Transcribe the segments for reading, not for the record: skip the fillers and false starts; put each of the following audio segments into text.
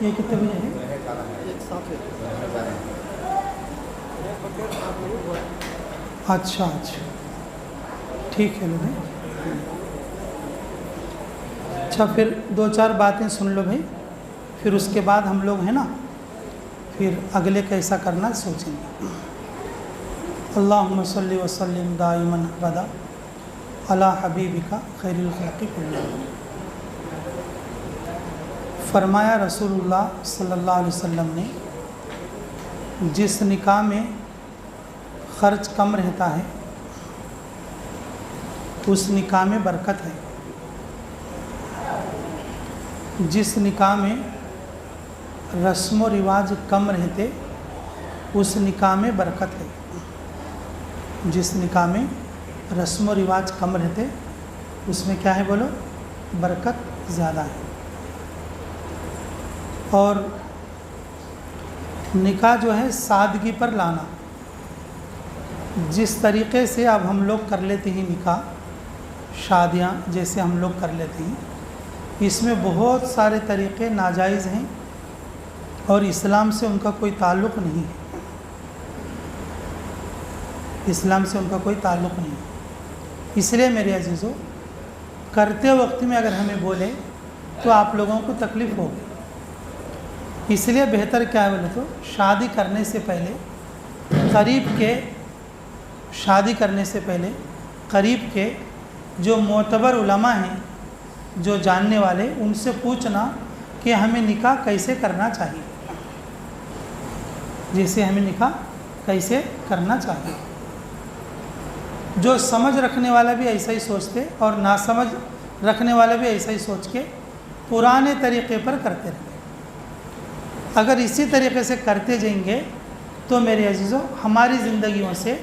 یہ کتنے بجے ہے؟ اچھا اچھا ٹھیک ہے لو بھائی. اچھا پھر 2-4 باتیں سن لو بھائی، پھر اس کے بعد ہم لوگ ہیں نا پھر اگلے کیسا کرنا سوچیں گے. اللہم صلی وسلم دائما ابدا علی حبیبک خیر الخلق کلہم. فرمایا رسول اللہ صلی اللہ علیہ وسلم نے، جس نکاح میں خرچ کم رہتا ہے اس نکاح میں برکت ہے، جس نکاح میں رسم و رواج کم رہتے اس نکاح میں برکت ہے، جس نکاح میں رسم و رواج کم رہتے اس میں کیا ہے بولو؟ برکت زیادہ ہے. اور نکاح جو ہے سادگی پر لانا، جس طریقے سے اب ہم لوگ کر لیتے ہیں نکاح، شادیاں جیسے ہم لوگ کر لیتے ہیں، اس میں بہت سارے طریقے ناجائز ہیں اور اسلام سے ان کا کوئی تعلق نہیں ہے، اسلام سے ان کا کوئی تعلق نہیں ہے. اس لیے میرے عزیزو، کرتے وقت میں اگر ہمیں بولے تو آپ لوگوں کو تکلیف ہوگی. اس لیے بہتر کیا ہے بولے تو شادی کرنے سے پہلے قریب کے جو معتبر علماء ہیں، جو جاننے والے، ان سے پوچھنا کہ ہمیں نکاح کیسے کرنا چاہیے، جیسے ہمیں نکاح کیسے کرنا چاہیے. جو سمجھ رکھنے والا بھی ایسا ہی سوچتے اور ناسمجھ رکھنے والا بھی ایسا ہی سوچ کے پرانے طریقے پر کرتے رہتے. اگر اسی طریقے سے کرتے جائیں گے تو میرے عزیزوں ہماری زندگیوں سے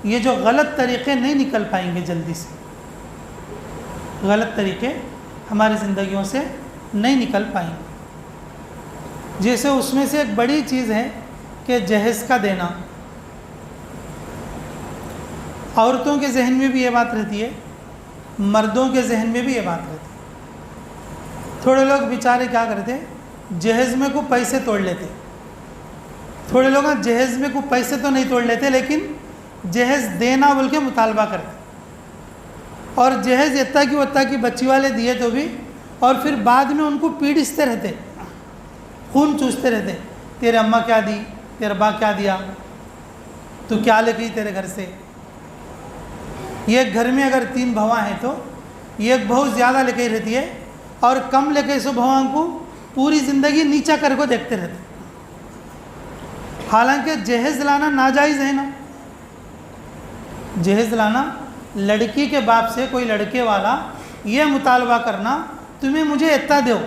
یہ جو غلط طریقے نہیں نکل پائیں گے، جلدی سے غلط طریقے ہماری زندگیوں سے نہیں نکل پائیں گے. جیسے اس میں سے ایک بڑی چیز ہے کہ جہیز کا دینا. عورتوں کے ذہن میں بھی یہ بات رہتی ہے، مردوں کے ذہن میں بھی یہ بات رہتی ہے. تھوڑے لوگ بیچارے کیا کرتے، جہیز میں کو پیسے توڑ لیتے. تھوڑے لوگ جہیز میں کو پیسے تو نہیں توڑ لیتے لیکن جہیز دینا بول کے مطالبہ کرتے، اور جہیز اتنا کی بچی والے دیے تو بھی، اور پھر بعد میں ان کو پیڑستے رہتے، خون چوستے رہتے. تیرے اماں کیا دی، تیرے ابا کیا دیا، تو کیا لے گئی تیرے گھر سے. ایک گھر میں اگر 3 بہوا ہیں تو ایک بہو زیادہ لے کے رہتی ہے اور کم لے کے سو بہوان کو پوری زندگی نیچا کر کو دیکھتے رہتے. حالانکہ جہیز لانا ناجائز ہے نا. جہیز لانا، لڑکی کے باپ سے کوئی لڑکے والا یہ مطالبہ کرنا، تمہیں مجھے اتنا دو،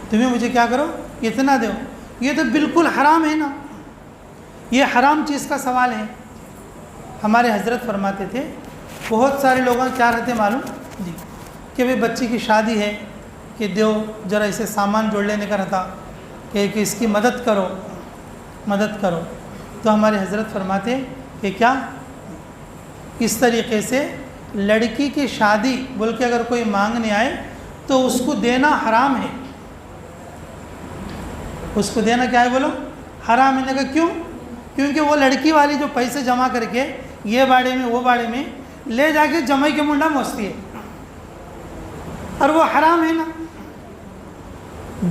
تمہیں مجھے کیا کرو، اتنا دو، یہ تو بالکل حرام ہے نا. یہ حرام چیز کا سوال ہے. ہمارے حضرت فرماتے تھے، بہت سارے لوگوں کیا رہتے معلوم جی کہ بھئی بچی کی شادی ہے کہ دیو ذرا اسے سامان جوڑ لینے کا رہتا کہ اس کی مدد کرو. تو ہمارے حضرت فرماتے کہ کیا اس طریقے سے لڑکی کی شادی بول کے اگر کوئی مانگنے آئے تو اس کو دینا حرام ہے. اس کو دینا کیا ہے بولو، حرام ہے. نے کہا کیوں؟ کیونکہ وہ لڑکی والی جو پیسے جمع کر کے یہ باڑے میں وہ باڑے میں لے جا کے جمائی کے منڈا موستی ہے، اور وہ حرام ہے نا.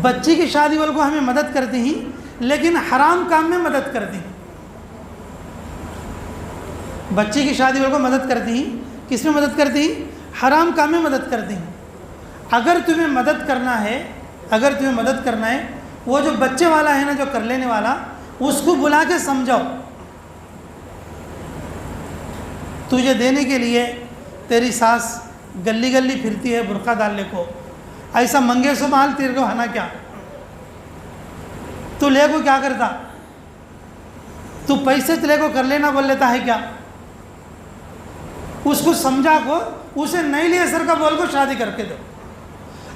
بچی کی شادی والوں کو ہمیں مدد کرتے ہیں لیکن حرام کام میں مدد کرتے ہیں. بچی کی شادی والوں کو مدد کرتے ہیں، کس میں مدد کرتے ہیں؟ حرام کام میں مدد کرتے ہیں. اگر تمہیں مدد کرنا ہے، وہ جو بچے والا ہے نا، جو کر لینے والا، اس کو بلا کے سمجھاؤ. تجھے دینے کے لیے تیری ساس گلی گلی پھرتی ہے برقع ڈالنے کو، ایسا منگے سو مال تیرے کو ہنا کیا، تو لے کو کیا کرتا، تو پیسے لے کو کر لینا بول لیتا ہے کیا. اس کو سمجھا کو، اسے نہیں لیے سر کا بول کو شادی کر کے دو.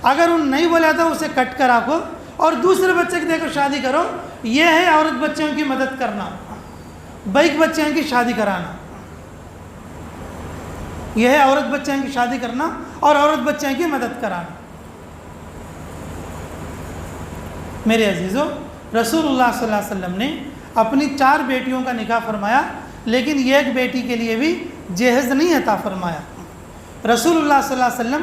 اگر ان نہیں بولا تھا اسے کٹ کرا کو اور دوسرے بچے کے دے کو شادی کرو. یہ ہے عورت بچوں کی مدد کرنا، بیک بچوں کی شادی کرانا. یہ ہے عورت بچوں کی شادی کرنا اور عورت بچوں کی مدد کرانا. میرے عزیزو، رسول اللہ صلی اللہ علیہ وسلم نے اپنی 4 بیٹیوں کا نکاح فرمایا، لیکن ایک بیٹی کے لیے بھی جہیز نہیں عطا فرمایا۔ رسول اللہ صلی اللہ علیہ وسلم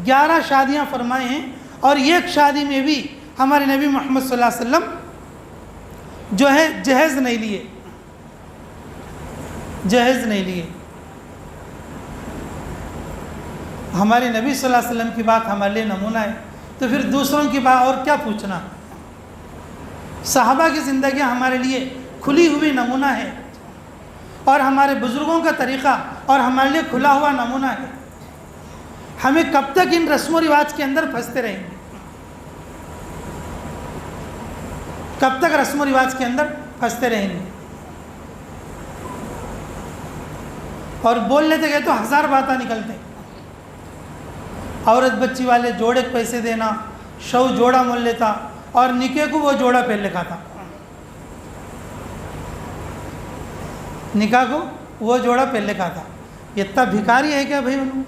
11 شادیاں فرمائے ہیں، اور ایک شادی میں بھی ہمارے نبی محمد صلی اللہ علیہ وسلم جو ہے جہیز نہیں لیے، جہیز نہیں لیے۔ ہمارے نبی صلی اللہ علیہ وسلم کی بات ہمارے لیے نمونہ ہے، تو پھر دوسروں کی بات اور کیا پوچھنا۔ صحابہ کی زندگیاں ہمارے لیے کھلی ہوئی نمونہ ہے، اور ہمارے بزرگوں کا طریقہ اور ہمارے لیے کھلا ہوا نمونہ ہے۔ ہمیں کب تک ان رسم و رواج کے اندر پھنستے رہیں گے؟ کب تک رسم و رواج کے اندر پھنستے رہیں گے؟ اور بول لیتے گئے تو 1000 باتیں نکلتے۔ عورت بچی والے جوڑے پیسے دینا، شو جوڑا مول لیتا، اور نکاح کو وہ جوڑا پہن لے کھاتا، نکاح کو وہ جوڑا پہن لے کھاتا۔ اتنا بھکاری ہے کیا بھائی؟ انہوں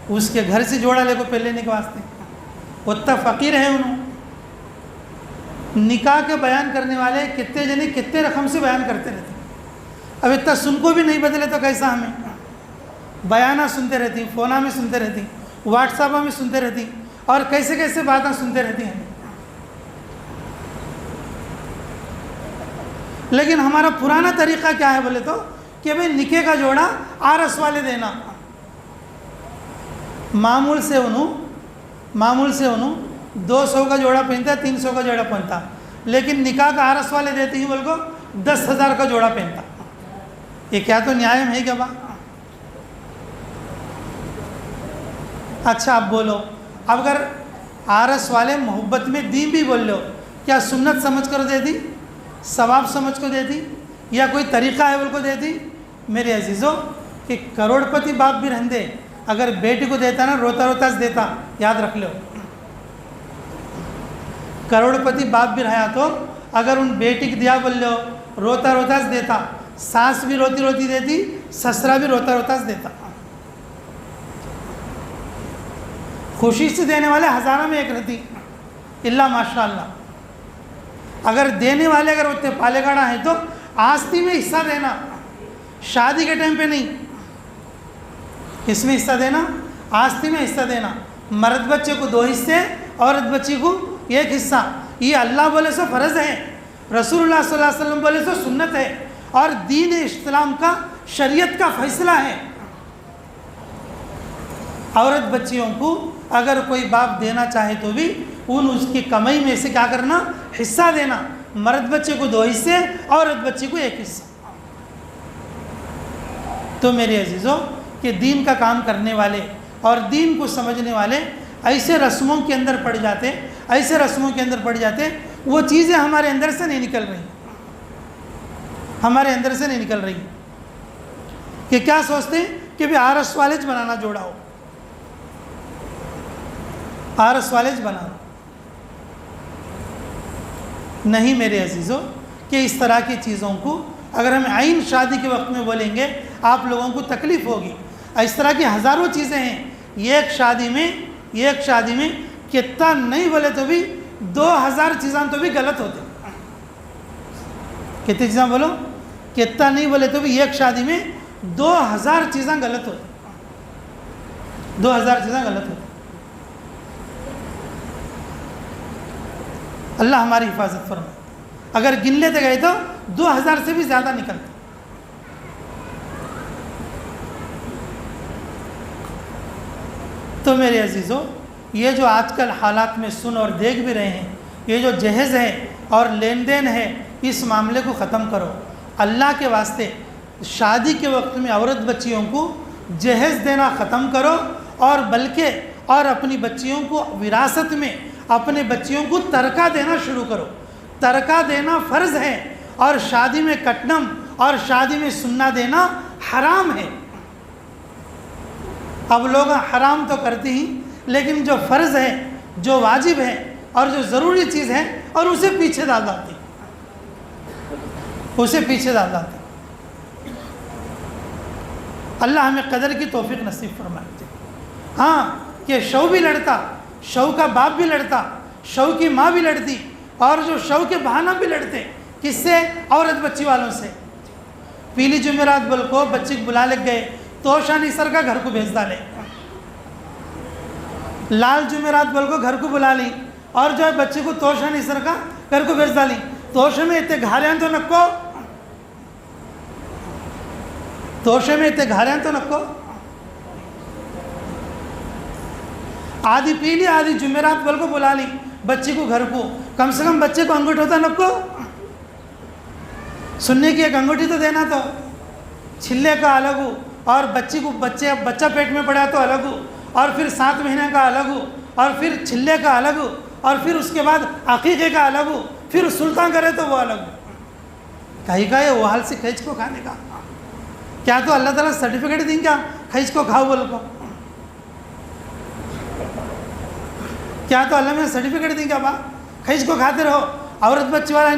اس کے گھر سے جوڑا لے کو پہن لینے کے واسطے اتنا فقیر ہے۔ انہوں نکاح کے بیان کرنے والے کتنے جنے کتنے رقم سے بیان کرتے رہتے، اب اتنا سن کو بھی نہیں بدلے تو کیسا؟ ہمیں بیانہ سنتے رہتی، فونہ میں سنتے رہتی، واٹس ایپ میں سنتے رہتی، اور کیسے کیسے باتیں سنتے رہتی ہیں۔ لیکن ہمارا پرانا طریقہ کیا ہے بولے تو کہ بھئی نکاح کا جوڑا آرس والے دینا، معمول سے انہوں 200 کا جوڑا پہنتا ہے، 300 کا جوڑا پہنتا، لیکن نکاح کا آرس والے دیتے ہی بول کو 10,000 کا جوڑا پہنتا۔ یہ کیا تو نیائم ہے کیا بات؟ اچھا اب بولو، اب اگر آرس والے محبت میں دین بھی بول لو، کیا سنت سمجھ کر دے دی، ثواب سمجھ کو دے دی، یا کوئی طریقہ ہے بول کو دے دی؟ میرے عزیزوں، کہ کروڑ پتی باپ بھی رہندے اگر بیٹی کو دیتا نا روتا روتا دیتا، یاد رکھ لو، کروڑ پتی باپ بھی رہا تو اگر ان بیٹی کی دیا بول لو روتا روتا دیتا، ساس بھی روتی روتی دیتی، سسرا بھی روتا روتا دیتا۔ خوشی سے دینے والے 1000 میں ایک رہتی، اللہ ماشاء اللہ۔ اگر دینے والے اگر اتنے پالے گاڑا ہیں تو آستی میں حصہ دینا، شادی کے ٹائم پہ نہیں۔ کس میں حصہ دینا؟ آستی میں حصہ دینا۔ مرد بچے کو 2 حصے، عورت بچی کو 1 حصہ۔ یہ اللہ بولے سو فرض ہے، رسول اللہ صلی اللہ علیہ وسلم بولے سو سنت ہے، اور دین اسلام کا شریعت کا فیصلہ ہے۔ عورت بچیوں کو اگر کوئی باپ دینا چاہے تو بھی اس کی کمائی میں سے کیا کرنا؟ حصہ دینا۔ مرد بچے کو 2 حصے، عورت بچی کو 1 حصہ۔ تو میرے عزیزوں، کہ دین کا کام کرنے والے اور دین کو سمجھنے والے ایسے رسموں کے اندر پڑ جاتے، وہ چیزیں ہمارے اندر سے نہیں نکل رہی، کہ کیا سوچتے ہیں کہ بھی آرس والج بنانا جوڑا ہو، آرس والج بنانا نہیں۔ میرے عزیزوں، کہ اس طرح کی چیزوں کو اگر ہم عین شادی کے وقت میں بولیں گے آپ لوگوں کو تکلیف ہوگی۔ اس طرح کی ہزاروں چیزیں ہیں، ایک شادی میں کتنا نہیں بولے تو بھی 2000 چیزاں تو بھی غلط ہوتے۔ کتنی چیزاں بولو؟ کتنا نہیں بولے تو بھی ایک شادی میں 2000 چیزاں غلط ہوتی، 2000 چیزاں غلط ہوتی۔ اللہ ہماری حفاظت فرمائے۔ اگر گن لیتے گئے تو 2000 سے بھی زیادہ نکلتے۔ تو میرے عزیزوں، یہ جو آج کل حالات میں سن اور دیکھ بھی رہے ہیں، یہ جو جہیز ہے اور لین دین ہے، اس معاملے کو ختم کرو اللہ کے واسطے۔ شادی کے وقت میں عورت بچیوں کو جہیز دینا ختم کرو، اور بلکہ اپنی بچیوں کو وراثت میں اپنے بچیوں کو ترکہ دینا شروع کرو۔ ترکہ دینا فرض ہے، اور شادی میں کٹنم اور شادی میں سننا دینا حرام ہے۔ اب لوگ حرام تو کرتے ہی، لیکن جو فرض ہے، جو واجب ہے اور جو ضروری چیز ہے، اور اسے پیچھے ڈال جاتے۔ اللہ ہمیں قدر کی توفیق نصیب فرمائے۔ ہاں، کہ شو بھی لڑتا، شو کا باپ بھی لڑتا، شو کی ماں بھی لڑتی، اور جو شو کے بہانہ بھی لڑتے، کس سے؟ عورت بچی والوں سے۔ پیلی جمعرات بول کو بچی کو بلا لگ گئے تو شانی سر کا گھر کو بھیج ڈالے، لال جمعرات بول کو گھر کو بلا لی اور جو ہے بچی کو توشانی سر کا گھر کو بھیج ڈالی۔ توشے میں اتنے گھاریاں تو نکو، توشے میں اتنے گھاریاں تو نکو، آدھی پیلی آدھی جمعرات بول کو بلا لی بچی کو گھر کو، کم سے کم بچے کو انگوٹھ ہوتا نکو، سننے کی ایک انگوٹھی تو دینا، تو چھلے کا الگ ہو، اور بچی کو بچہ پیٹ میں پڑا تو الگ ہو، اور پھر 7 مہینے کا الگ ہو، اور پھر چھلے کا الگ ہو، اور پھر اس کے بعد عقیقے کا الگ ہو، پھر سلطان کرے تو وہ الگ ہو۔ کہیں کا یہ وہ حال سے کھینچ کو کھانے کا، کیا تو اللہ تعالیٰ سرٹیفکیٹ دیں کیا کھینچ کو کھاؤ بول کو؟ کیا تو اللہ میں سرٹیفکیٹ دیں کیا با کھینچ کو کھاتے رہو؟ عورت بچی والا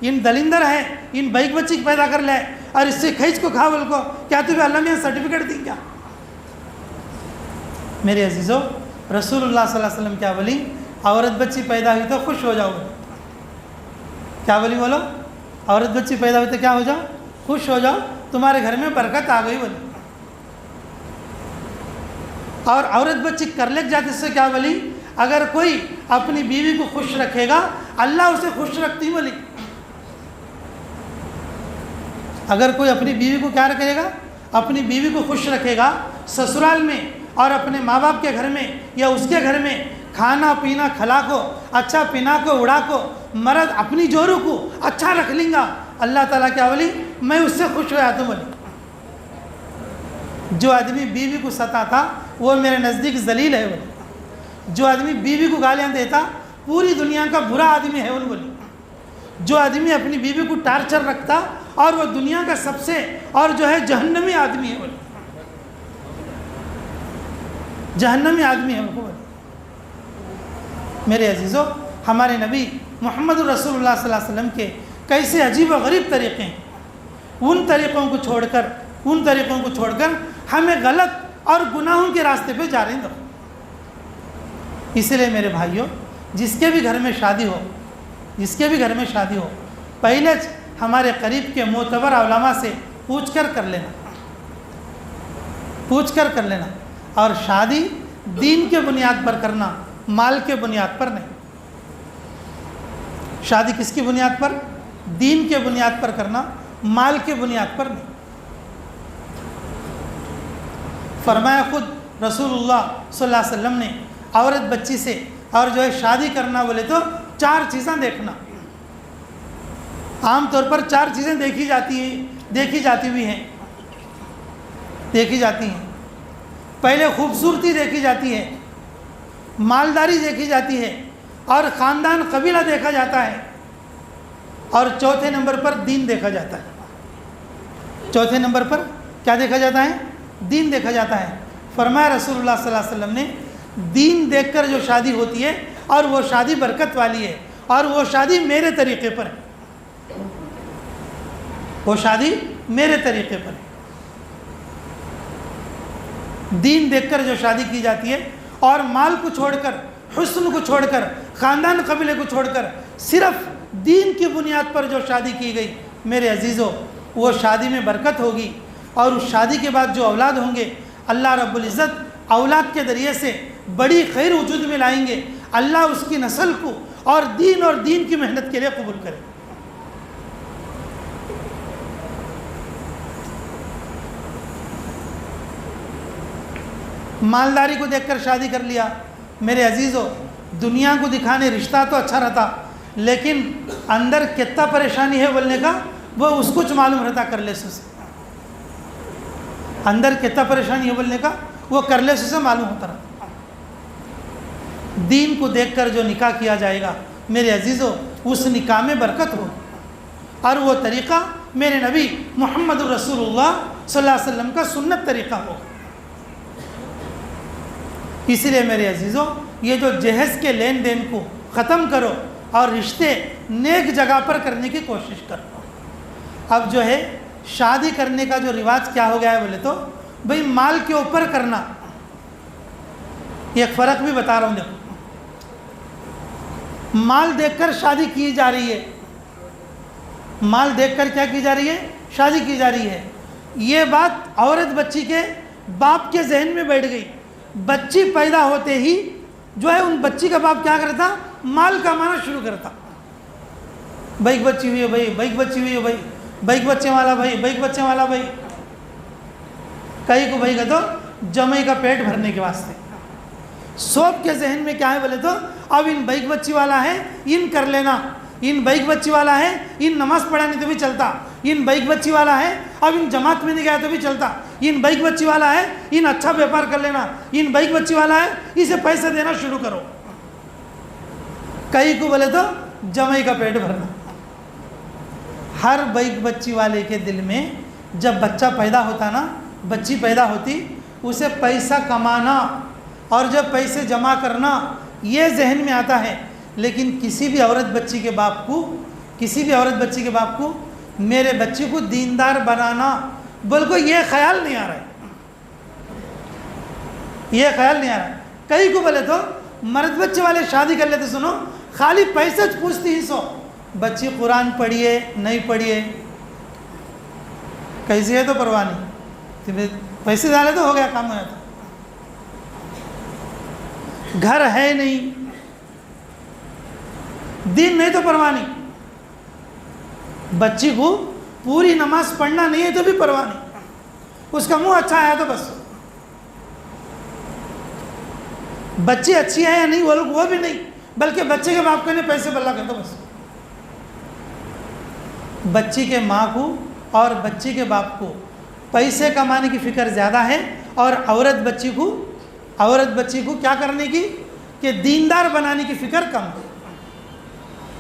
ان دلندر ہیں، ان بائک بچی پیدا کر لے اور اس سے کھینچ کو کھا بول کو، کیا تمہیں اللہ میں سرٹیفکیٹ دیں کیا؟ میرے عزیزو، رسول اللہ صلی اللہ علیہ وسلم کیا بولی؟ عورت بچی پیدا ہوئی تو خوش ہو جاؤ۔ کیا بولی بولو؟ عورت بچی پیدا ہوئی تو کیا ہو جاؤ؟ خوش ہو جاؤ، تمہارے گھر میں برکت آ گئی بولی۔ اور عورت بچی کر لگ جاتے سے کیا بولی؟ اگر کوئی اپنی بیوی کو خوش رکھے گا اللہ اسے خوش رکھتی بولی۔ اگر کوئی اپنی بیوی کو کیا رکھے گا؟ اپنی بیوی کو خوش رکھے گا، سسرال میں اور اپنے ماں باپ کے گھر میں یا اس کے گھر میں کھانا پینا کھلا کو، اچھا پینا کو اڑا کو، مرد اپنی جورو کو اچھا رکھ لیں گا، اللہ تعالیٰ کیا بولی؟ میں اس سے خوش ہو جاتا ہوں بولی۔ جو آدمی بیوی کو ستاتا وہ میرے نزدیک ذلیل ہے بولی۔ جو آدمی بیوی کو گالیاں دیتا پوری دنیا کا برا آدمی ہے بولی۔ جو آدمی اپنی بیوی کو ٹارچر رکھتا اور وہ دنیا کا سب سے اور جو ہے جہنمی آدمی ہے بولی، جہنمی آدمی ہے وہ۔ میرے عزیزو، ہمارے نبی محمد رسول اللہ صلی اللہ علیہ وسلم کے کیسے عجیب و غریب طریقے ہیں، ان طریقوں کو چھوڑ کر ہمیں غلط اور گناہوں کے راستے پہ جا رہے ہیں۔ اسی لیے میرے بھائیوں، جس کے بھی گھر میں شادی ہو پہلے ہمارے قریب کے معتبر علماء سے پوچھ کر لینا، اور شادی دین کے بنیاد پر کرنا، مال کے بنیاد پر نہیں۔ شادی کس کی بنیاد پر؟ دین کے بنیاد پر کرنا، مال کے بنیاد پر نہیں۔ فرمایا خود رسول اللہ صلی اللہ علیہ وسلم نے عورت بچی سے اور جو ہے شادی کرنا بولے تو 4 چیزیں دیکھنا۔ عام طور پر 4 چیزیں دیکھی جاتی ہیں۔ پہلے خوبصورتی دیکھی جاتی ہے، مالداری دیکھی جاتی ہے، اور خاندان قبیلہ دیکھا جاتا ہے، اور چوتھے نمبر پر دین دیکھا جاتا ہے۔ چوتھے نمبر پر کیا دیکھا جاتا ہے؟ دین دیکھا جاتا ہے۔ فرمایا رسول اللہ صلی اللہ علیہ وسلم نے، دین دیکھ کر جو شادی ہوتی ہے اور وہ شادی برکت والی ہے، اور وہ شادی میرے طریقے پر ہے، وہ شادی میرے طریقے پر ہے۔ دین دیکھ کر جو شادی کی جاتی ہے اور مال کو چھوڑ کر، حسن کو چھوڑ کر، خاندان قبیلے کو چھوڑ کر صرف دین کی بنیاد پر جو شادی کی گئی، میرے عزیزو، وہ شادی میں برکت ہوگی، اور اس شادی کے بعد جو اولاد ہوں گے اللہ رب العزت اولاد کے ذریعے سے بڑی خیر وجود میں لائیں گے۔ اللہ اس کی نسل کو اور دین کی محنت کے لیے قبول کرے۔ مالداری کو دیکھ کر شادی کر لیا، میرے عزیزو، دنیا کو دکھانے رشتہ تو اچھا رہتا، لیکن اندر کتنا پریشانی ہے بولنے کا وہ اس کچھ معلوم رہتا کر لے سے۔ اندر کتنا پریشانی ہے بولنے کا وہ کر لے سے معلوم ہوتا رہتا۔ دین کو دیکھ کر جو نکاح کیا جائے گا میرے عزیزو، اس نکاح میں برکت ہو، اور وہ طریقہ میرے نبی محمد رسول اللہ صلی اللہ علیہ وسلم کا سنت طریقہ ہو۔ اسی لیے میرے عزیزو، یہ جو جہیز کے لین دین کو ختم کرو اور رشتے نیک جگہ پر کرنے کی کوشش کرو۔ اب جو ہے شادی کرنے کا جو رواج کیا ہو گیا ہے بولے تو بھئی مال کے اوپر کرنا۔ ایک فرق بھی بتا رہا ہوں، دیکھو، مال دیکھ کر شادی کی جا رہی ہے، مال دیکھ کر کیا کی جا رہی ہے؟ شادی کی جا رہی ہے۔ یہ بات عورت بچی کے باپ کے ذہن میں بیٹھ گئی۔ بچی پیدا ہوتے ہی جو ہے ان بچی کا باپ کیا کرتا؟ مال کمانا شروع کرتا۔ بائک بچی ہوئی ہے بھائی، بائک بچی ہوئی ہے بھائی، بائک بچے والا بھائی، بائک بچے والا بھائی۔ کئی کو بھائی کہ تو جمعی کا پیٹ بھرنے کے واسطے۔ سوب کے ذہن میں کیا ہے بولے تو اب ان بائک بچی والا ہے ان کر لینا، ان بائک بچی والا ہے ان نماز پڑھانے تو بھی چلتا، ان بائک بچی والا ہے اب ان جماعت میں نہیں گیا تو بھی چلتا، ان بائک بچی والا ہے ان اچھا بیپار کر لینا، ان بائک بچی والا ہے اسے پیسے دینا شروع کرو۔ کئی کو بولے تو جمعی کا پیٹ بھرنا۔ ہر بائک بچی والے کے دل میں جب بچہ پیدا ہوتا نا، بچی پیدا ہوتی، اسے پیسہ کمانا اور جب پیسے جمع کرنا یہ ذہن میں آتا ہے، لیکن کسی بھی عورت بچی کے باپ کو میرے بچے کو دیندار بنانا بول کو یہ خیال نہیں آ رہا ہے، یہ خیال نہیں آ رہا ہے۔ کئی کو بولے تو مرد بچے والے شادی کر لیتے، سنو خالی پیسے پوچھتی ہی سو، بچی قرآن پڑھیے نہیں پڑھیے، کیسی ہے تو پرواہ نہیں، پیسے ڈالے تو ہو گیا، کام ہو جاتا۔ گھر ہے نہیں، دین نہیں تو پرواہ نہیں، بچی کو پوری نماز پڑھنا نہیں ہے تو بھی پرواہ نہیں، اس کا منہ اچھا آیا تو بس، بچی اچھی ہے یا نہیں وہ بھی نہیں، بلکہ بچے کے باپ کو نے پیسے بلا کر دو بس۔ بچی کے ماں کو اور بچی کے باپ کو پیسے کمانے کی فکر زیادہ ہے، اور عورت بچی کو کیا کرنے کی کہ دیندار بنانے کی فکر کم ہے۔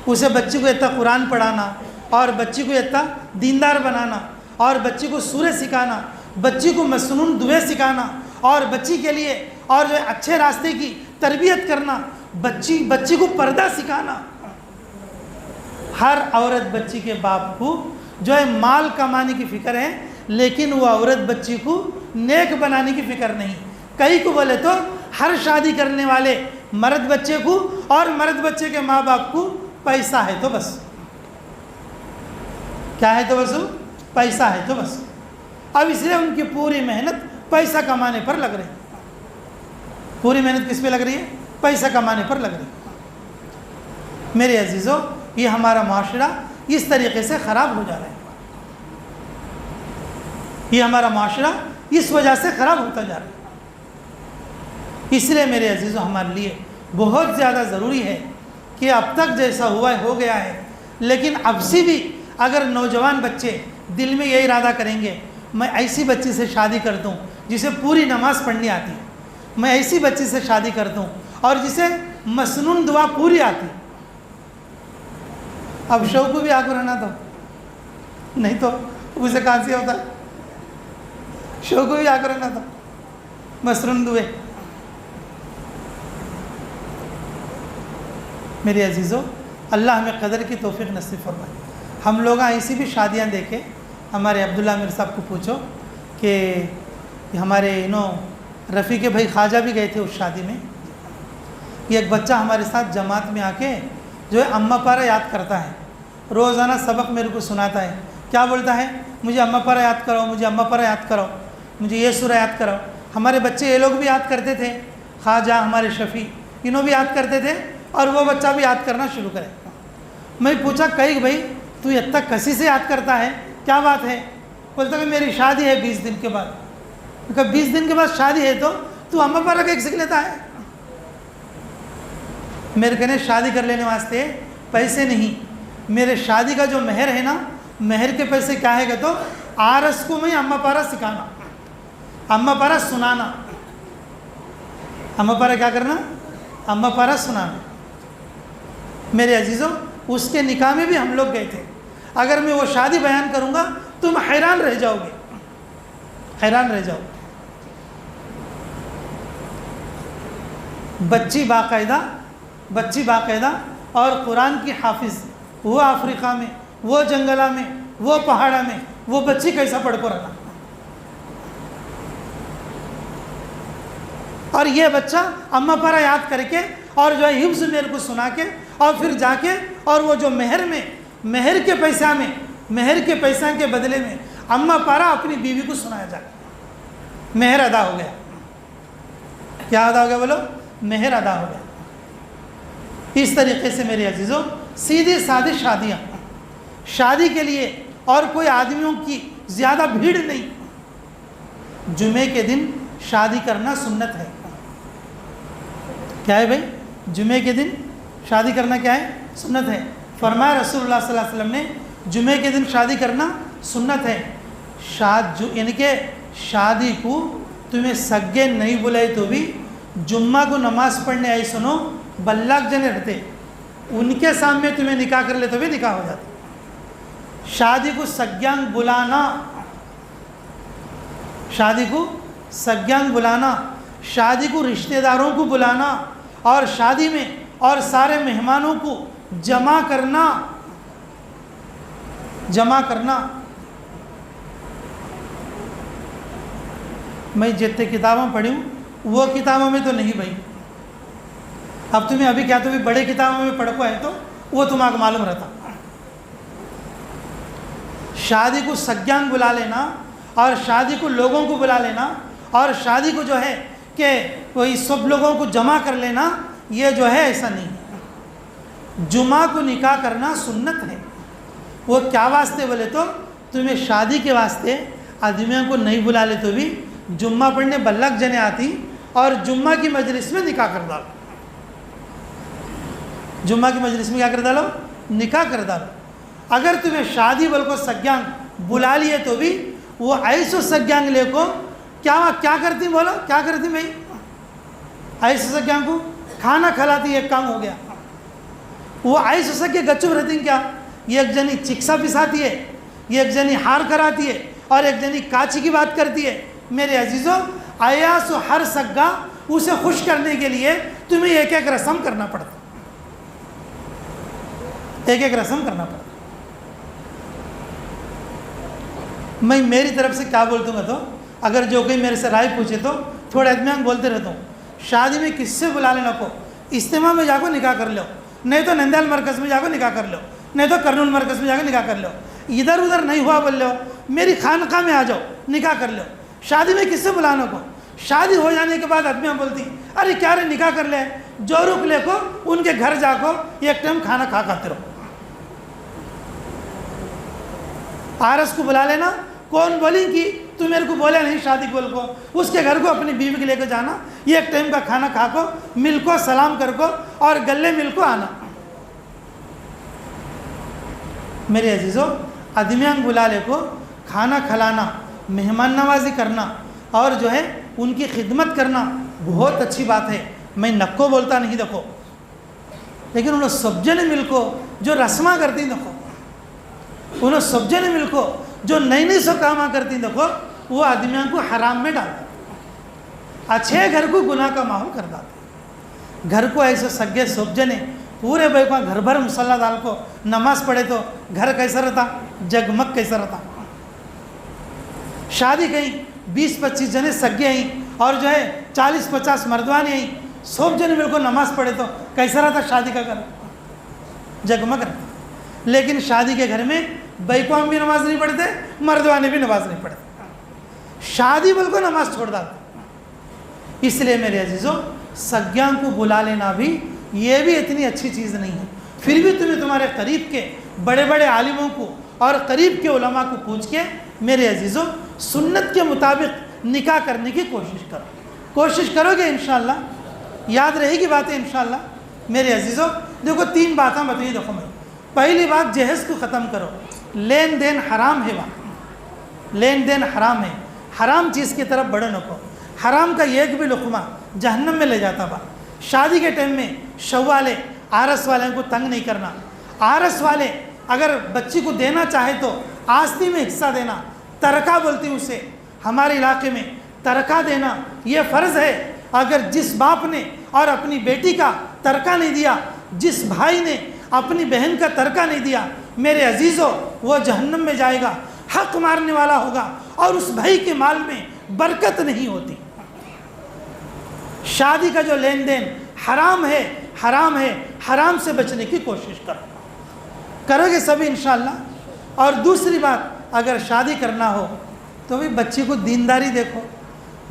اسے بچی کو اتنا قرآن پڑھانا اور بچی کو اتنا دیندار بنانا اور بچی کو سورہ سکھانا، بچی کو مسنون دعائیں سکھانا اور بچی کے لیے اور جو اچھے راستے کی تربیت کرنا، بچی کو پردہ سکھانا۔ ہر عورت بچی کے باپ کو جو ہے مال کمانے کی فکر ہے، لیکن وہ عورت بچی کو نیک بنانے کی فکر نہیں۔ کئی کو بولے تو ہر شادی کرنے والے مرد بچے کو اور مرد بچے کے ماں باپ کو پیسہ ہے تو بس، کیا ہے تو بس پیسہ ہے تو بس، اب اس لیے ان کی پوری محنت پیسہ کمانے پر لگ رہی ہے۔ پوری محنت کس پہ لگ رہی ہے؟ پیسہ کمانے پر لگ رہی ہے۔ میرے عزیزوں، یہ ہمارا معاشرہ اس طریقے سے خراب ہو جا رہا ہے، یہ ہمارا معاشرہ اس وجہ سے خراب ہوتا جا رہا ہے۔ اس لیے میرے عزیزوں ہمارے لیے بہت زیادہ ضروری ہے کہ اب تک جیسا ہوا ہے ہو گیا ہے، لیکن اب سے بھی اگر نوجوان بچے دل میں یہ ارادہ کریں گے میں ایسی بچی سے شادی کر دوں جسے پوری نماز پڑھنی آتی ہے، میں ایسی بچی سے شادی کر دوں اور جسے مسنون دعا پوری آتی، اب شوق کو بھی آگے رہنا تو نہیں تو اسے کہاں سے ہوتا ہے، شوق کو بھی آگے رہنا تھا مسنون دعائیں۔ میرے عزیزوں، اللہ ہمیں قدر کی توفیق نصیب فرمائے۔ ہم لوگ ایسی بھی شادیاں دیکھیں، ہمارے عبداللہ امیر صاحب کو پوچھو کہ ہمارے رفیق بھائی خواجہ بھی گئے تھے اس شادی میں، یہ ایک بچہ ہمارے ساتھ جماعت میں آ کے جو ہے اماں پارا یاد کرتا ہے، روزانہ سبق میرے کو سناتا ہے، کیا بولتا ہے؟ مجھے اماں پارا یاد کرو، مجھے اماں پارا یاد کرو، مجھے یہ سورہ یاد کرو۔ ہمارے بچے یہ لوگ بھی یاد کرتے تھے، خواجہ ہمارے شفیع انہوں بھی یاد کرتے تھے، اور وہ بچہ بھی یاد کرنا شروع کرے۔ میں پوچھا کئی بھائی تو اتنا کسی سے یاد کرتا ہے، کیا بات ہے؟ بولتا کہ میری شادی ہے 20 دن کے بعد۔ کہ 20 دن کے بعد شادی ہے تو اماں پارا کا ایک سیکھ لیتا ہے؟ میرے کہنے شادی کر لینے واسطے پیسے نہیں، میرے شادی کا جو مہر ہے نا، مہر کے پیسے کیا ہے کہ تو آرس کو میں اماں پارا سکھانا، اماں پارا سنانا، اماں پارا کیا کرنا؟ اماں پارا سنانا۔ میرے عزیزوں، اس کے نکاح میں بھی ہم لوگ گئے تھے، اگر میں وہ شادی بیان کروں گا تم حیران رہ جاؤ گے، حیران رہ جاؤ گے۔ بچی باقاعدہ اور قرآن کی حافظ، وہ افریقہ میں، وہ جنگلہ میں، وہ پہاڑا میں، وہ بچی کیسا پڑھ کو رہا، اور یہ بچہ اماں پارا یاد کر کے اور جو ہے حفظ میرے کو سنا کے اور پھر جا کے اور وہ جو مہر کے پیسہ کے بدلے میں اما پارا اپنی بیوی کو سنایا جائے، مہر ادا ہو گیا۔ کیا ادا ہو گیا بولو؟ مہر ادا ہو گیا۔ اس طریقے سے میرے عزیزوں سیدھی سادی شادیاں، شادی کے لیے اور کوئی آدمیوں کی زیادہ بھیڑ نہیں، جمعے کے دن شادی کرنا سنت ہے۔ کیا ہے بھائی؟ جمعے کے دن شادی کرنا کیا ہے؟ سنت ہے۔ فرمایا رسول اللہ صلی اللہ علیہ وسلم نے جمعے کے دن شادی کرنا سنت ہے۔ یعنی کہ شادی کو تمہیں سگے نہیں بلائے تو بھی جمعہ کو نماز پڑھنے آئی سنو، بلاک جنے رہتے ان کے سامنے تمہیں نکاح کر لے تو بھی نکاح ہو جاتا۔ شادی کو سگیانگ بلانا، شادی کو سگیانگ بلانا، شادی کو رشتہ داروں کو بلانا اور شادی میں اور سارے مہمانوں کو جمع کرنا۔ میں جتنے کتابوں پڑھی ہوں وہ کتابوں میں تو نہیں بھائی، اب تمہیں ابھی کیا تو بھی بڑے کتابوں میں پڑھ کو ہے تو وہ تمہیں معلوم رہتا۔ شادی کو سگیانگ بلا لینا اور شادی کو لوگوں کو بلا لینا اور شادی کو جو ہے کہ کوئی سب لوگوں کو جمع کر لینا، یہ جو ہے ایسا نہیں ہے۔ جمعہ کو نکاح کرنا سنت ہے۔ وہ کیا واسطے بولے تو تمہیں شادی کے واسطے آدمیوں کو نہیں بلا لے تو بھی جمعہ پڑھنے بلک جنے آتی اور جمعہ کی مجلس میں نکاح کر ڈالو، جمعہ کی مجلس میں کیا کر ڈالو؟ نکاح کر ڈالو۔ اگر تمہیں شادی بلکہ سگیانگ بلا لیے تو بھی وہ ایسو سگیانگ لے کو کیا کرتی بولو؟ کیا کرتی بھائی؟ ایسو سگیانگ کو کھانا کھلاتی، ایک کام ہو گیا۔ وہ ایسو سگے گچو رہتی کیا؟ یہ ایک جنی چکسا پساتی ہے، یہ ایک جنی ہار کراتی ہے اور ایک جنی کاچی کی بات کرتی ہے۔ میرے عزیزوں ایاسو ہر سگا اسے خوش کرنے کے لیے تمہیں ایک ایک رسم کرنا پڑتا، ایک ایک رسم کرنا پڑتا۔ میں میری طرف سے کیا بولتا ہوں تو اگر جو کوئی میرے سے رائے پوچھے تو تھوڑا اطمینان بولتے رہتا ہوں۔ شادی میں کس سے بلا لینا کو، اجتماع میں جا کو نکاح کر لو، نہیں تو نندیال مرکز میں جا کو نکاح کر لو، نہیں تو کرنول مرکز میں جا کے نکاح کر لو، ادھر ادھر نہیں ہوا بول لو میری خانقاہ میں آ جاؤ نکاح کر لو۔ شادی میں کس سے بلانا کو؟ شادی ہو جانے کے بعد آدمیاں بولتی ارے کیا رے نکاح کر لے، جو رک لے کو ان کے گھر جا کو ایک ٹائم کھانا کھاتے رہو۔ آرس کو بلا لینا، کون بولی کہ تو میرے کو بولے نہیں شادی بول کو، اس کے گھر کو اپنی بیوی کے لے کے جانا، یہ ایک ٹائم کا کھانا کھا کو مل کو سلام کر کو اور گلے مل کو آنا۔ میرے عزیزوں آدمیان بلا لے کو کھانا کھلانا، مہمان نوازی کرنا اور جو ہے ان کی خدمت کرنا بہت اچھی بات ہے۔ میں نکو بولتا نہیں دیکھو، لیکن انہوں سب جنے مل کو جو رسمہ کرتی دیکھو، انہوں سب جنے مل کو جو نئی سو کاماں کرتی دیکھو، وہ آدمیاں کو حرام میں ڈالتے، اچھے گھر کو گناہ کا ماحول کر دیتے۔ گھر کو ایسے سگے سب جنے پورے بھائی کو گھر بھر مصلی ڈال کو نماز پڑھے تو گھر کیسا رہتا؟ جگمگ کیسا رہتا؟ شادی کہیں 20-25 جنے سگے آئیں اور جو ہے 40-50 مردوانے آئیں، سب جنے مل کو نماز پڑھے تو کیسا رہتا؟ شادی کا گھر جگمگ رہتا۔ لیکن شادی کے گھر میں بیکوام بھی نماز نہیں پڑھتے، مردوانے بھی نماز نہیں پڑھتے، شادی بل کو نماز چھوڑ دیتے۔ اس لیے میرے عزیزوں سگیاں کو بلا لینا بھی یہ بھی اتنی اچھی چیز نہیں ہے۔ پھر بھی تمہیں تمہارے قریب کے بڑے بڑے عالموں کو اور قریب کے علماء کو پوچھ کے میرے عزیزوں سنت کے مطابق نکاح کرنے کی کوشش کرو گے انشاءاللہ، یاد رہے گی باتیں انشاءاللہ۔ میرے عزیزوں دیکھو 3 باتیں بتائیے، دیکھو میں پہلی بات جہیز کو ختم کرو، لین دین حرام ہے، وہاں لین دین حرام ہے، حرام چیز کی طرف بڑھو نکو، حرام کا ایک بھی لقمہ جہنم میں لے جاتا با۔ شادی کے ٹائم میں شوالے آرس والوں کو تنگ نہیں کرنا، آرس والے اگر بچی کو دینا چاہے تو آستی میں حصہ دینا، ترکہ بولتی اسے ہمارے علاقے میں، ترکہ دینا یہ فرض ہے۔ اگر جس باپ نے اور اپنی بیٹی کا ترکہ نہیں دیا، جس بھائی نے اپنی بہن کا ترکہ نہیں دیا، میرے عزیزوں وہ جہنم میں جائے گا، حق مارنے والا ہوگا اور اس بھائی کے مال میں برکت نہیں ہوتی۔ شادی کا جو لین دین حرام ہے، حرام ہے، حرام سے بچنے کی کوشش کرو گے سبھی انشاءاللہ۔ اور دوسری بات، اگر شادی کرنا ہو تو بھی بچی کو دینداری دیکھو،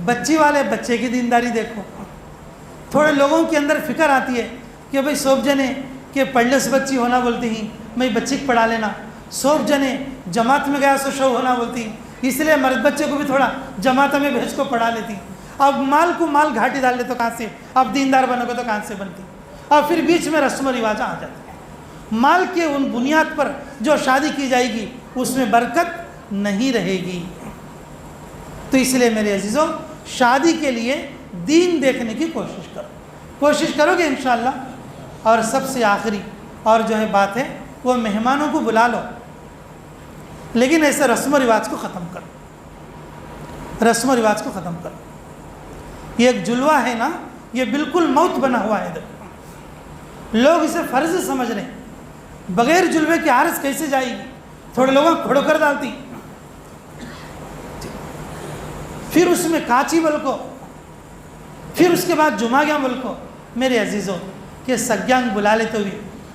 بچی والے بچے کی دینداری دیکھو۔ تھوڑے لوگوں کے اندر فکر آتی ہے کہ بھئی سوب جنے کہ پڑھنے سے بچی ہونا بولتی ہیں، میں بچی کو پڑھا لینا، سوب جنے جماعت میں گیا سو شو ہونا بولتی ہیں، اس لیے مرد بچے کو بھی تھوڑا جماعت میں بھیج کو پڑھا لیتی ہیں۔ اب مال کو مال گھاٹی ڈال لے تو کہاں سے، اب دیندار بنو گے تو کہاں سے بنتی، اور پھر بیچ میں رسم و رواج آ جاتے ہیں۔ مال کے ان بنیاد پر جو شادی کی جائے گی اس میں برکت نہیں رہے گی۔ تو اس لیے میرے عزیزوں، شادی کے لیے دین دیکھنے کی کوشش کرو گے انشاءاللہ۔ اور سب سے آخری اور جو ہے بات ہے، وہ مہمانوں کو بلا لو، لیکن ایسے رسم و رواج کو ختم کرو، رسم و رواج کو ختم کرو۔ یہ ایک جلوہ ہے نا، یہ بالکل موت بنا ہوا ہے، لوگ اسے فرض سمجھ رہے ہیں۔ بغیر جلوے کی عرض کیسے جائے گی؟ تھوڑے لوگوں کو کھڑو کر ڈالتی، پھر اس میں کاچی بلکو، پھر اس کے بعد جمعہ بلکو۔ میرے عزیزوں، کہ سگیانگ بلا لے تو بھی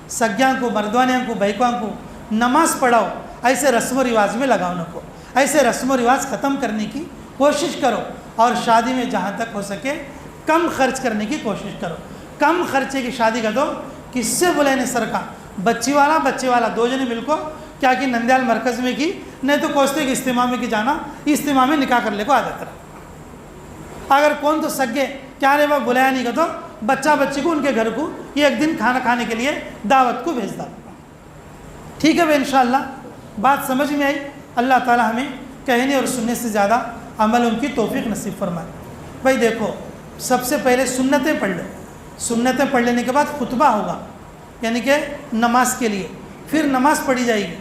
سگیانگ کو، مردوانیاں کو، بھائکوان کو نماز پڑھاؤ، ایسے رسم و رواج میں لگاؤ نہ کو، ایسے رسم و رواج ختم کرنے کی کوشش کرو۔ اور شادی میں جہاں تک ہو سکے کم خرچ کرنے کی کوشش کرو، کم خرچے کی شادی کا دو۔ کس سے بلائنے سر کا بچے والا دو جنے مل کو کیا کہ نندیال مرکز میں کی، نہیں تو کوستے کے اجتماع میں کی جانا، اجتماع میں نکاح کر لے کو عادت رہا۔ اگر کون تو سگے کیا رہے وہ بلایا نہیں کا تو بچے کو ان کے گھر کو یہ ایک دن کھانا کھانے کے لیے دعوت کو بھیج دا۔ ٹھیک ہے بھائی، انشاءاللہ بات سمجھ میں آئی۔ اللہ تعالی ہمیں کہنے اور سننے سے زیادہ عمل ان کی توفیق نصیب فرمائے۔ بھائی دیکھو، سب سے پہلے سنتیں پڑھ لو، سنتیں پڑھ لینے کے بعد خطبہ ہوگا، یعنی کہ نماز کے لیے، پھر نماز پڑھی جائے گی۔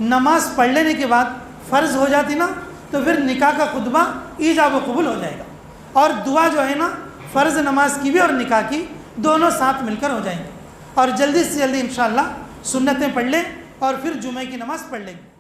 نماز پڑھ لینے کے بعد فرض ہو جاتی نا، تو پھر نکاح کا خطبہ ایجاب و قبول ہو جائے گا، اور دعا جو ہے نا فرض نماز کی بھی اور نکاح کی دونوں ساتھ مل کر ہو جائیں گے۔ اور جلدی سے جلدی انشاءاللہ سنتیں پڑھ لیں اور پھر جمعہ کی نماز پڑھ لیں گے۔